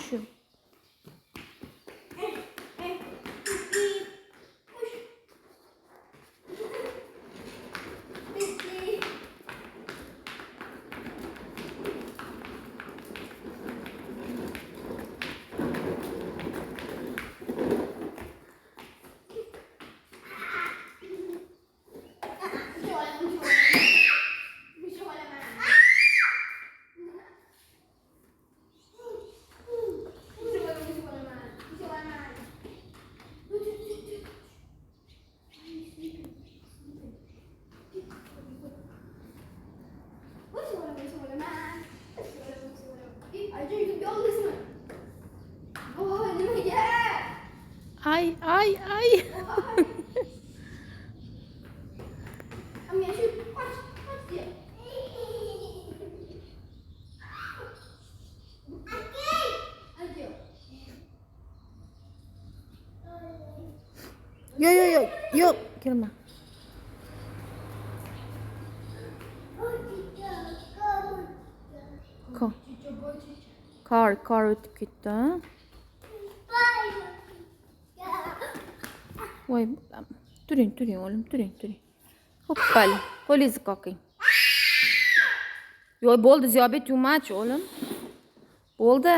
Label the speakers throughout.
Speaker 1: shu. Ay ay ay. Yok girme. Kar o'tib ketdi. Voy, turing oğlum, turing. Hoppala, qo'lingizni qoqing. Yo'q, bo'ldi, Ziyobek, too much oğlum. Bo'ldi.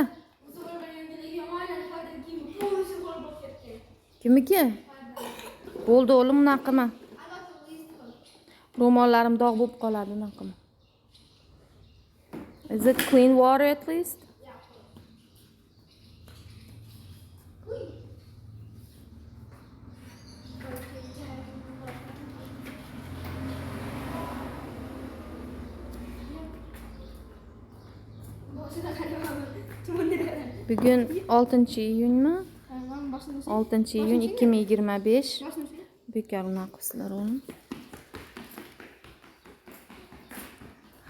Speaker 1: Kimniki? Bo'ldi oğlum, unaqa qilma. Ro'mollarim dog' bo'lib qoladi, unaqa qilma. Is it clean water at least? Bugun 6-iyunmi? 6-iyun 2025. Bekor unaqa qilsizlar oğlum.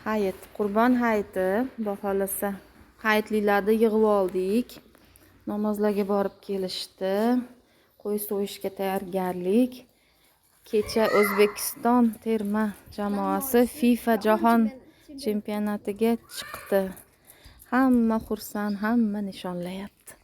Speaker 1: Hayit, Qurbon hayiti, Xudo xolasa. Hayitlilarda yig'ib oldik. Namozlarga borib kelishdi. Qo'y so'yishga tayyorgarlik. Kecha O'zbekiston terma jamoasi FIFA jahon chempionatiga chiqdi. Hamma xursand, hamma nishonlayapti.